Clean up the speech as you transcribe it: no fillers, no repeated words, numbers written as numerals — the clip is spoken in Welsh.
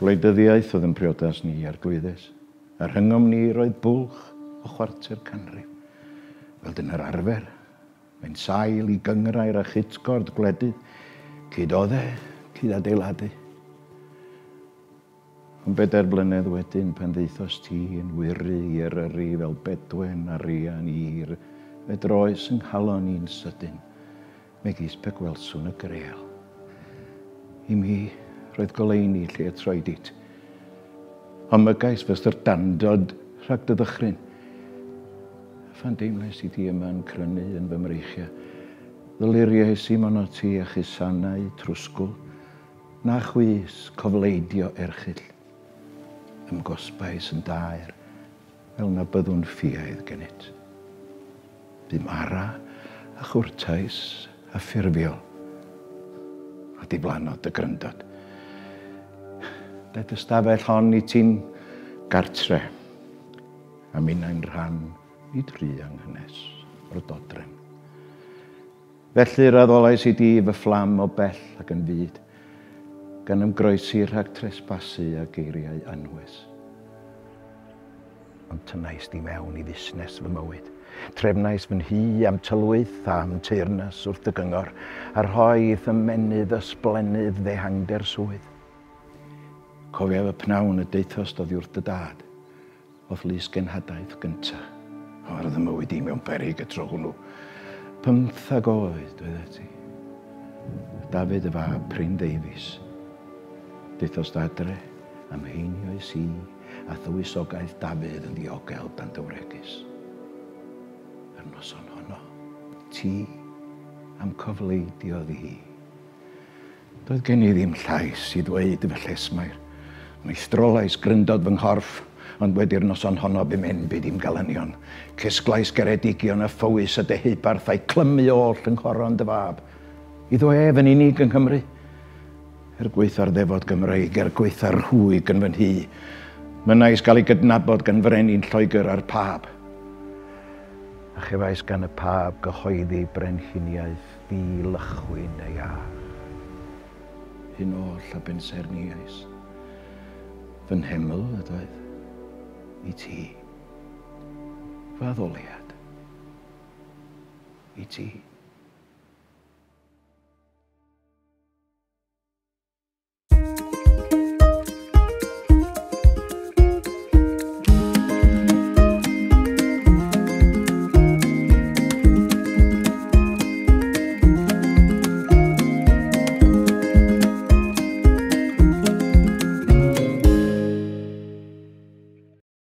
gwleidyddiaeth oedd yn priodas ni arglwyddus. A rhyngom ni roedd bwlch o chwarter canrif. Fel dyn yr arfer, mae'n sail i gyngrair a chytgord gwledydd, cyd odde, cyd adeiladu. Ond 4 blynedd wedyn pan ddeithos ti yn wyru i eryri fel Bedwen a Rian ir, fe droes yng nghalon i'n sydyn, megis pe gwelswn y greol. I mi roedd goleuni lle y troedit. Omygais fystyr dandod rhag dy ddychryn. Phan deimlais i ti yma'n crynu yn fy mreichia, ddyliriais i mono ti a chysanau trwsgwl, na chwys cofleidio erchyll. Ymgosbais yn daer, fel na byddwn ffiaidd gennyt. Bym ara a chwrtais a ffurfiol, a diflanod y gryndod. Daeth y stafell hon i ti'n gartre, a minnau'n rhan i dri anghynes o'r dodrem. Felly raddolais i di fy fflam o bell ac yn fyd, gan ymgroesi rhag tresbasu a geiriau anwes. Ond tynnais di mewn i fusnes fy mywyd. Trefnais fy nhi am tylwyth a am teyrnas wrth y gyngor, a rhoi fy menydd ysblenydd ddehangder swydd. Cofiaf y pnawn y deithos dod wrth y dad, oedd lys genhadaeth gynta. Oedd y mywyd i mewn berig y tro hwnnw. 15 oed, dwedda ti. Dafydd y fab Pryn Davies. Deithos adre am heiniau si a thywysogaeth Dafydd yn ddiogel dan dywregus. Yr noson honno, ti am cofleidio ddi. Doedd gen i ddim llais i ddweud y fy llesmair. Mae strolais gryndod fy nghorff, ond wedi'r noson honno bym enbyd i'm galanion. Cysglais geredigion a ffywys a dehybarth a'i clymu oll yng nghoron dy fab. Iddo ef yn unig yng Nghymru. Gweitha'r ddefod Gymreig, gweitha'r rhwyg yn fy nhi. Mynais gael ei gydnabod gan frenin Lloegr a'r pab. A chefais gan y pab gyhoeddi brenhiniaeth ddi-lychwyn ei ar. Hyn oll a benserniais. Fy nheml ydoedd i ti. Fy addoliad i ti.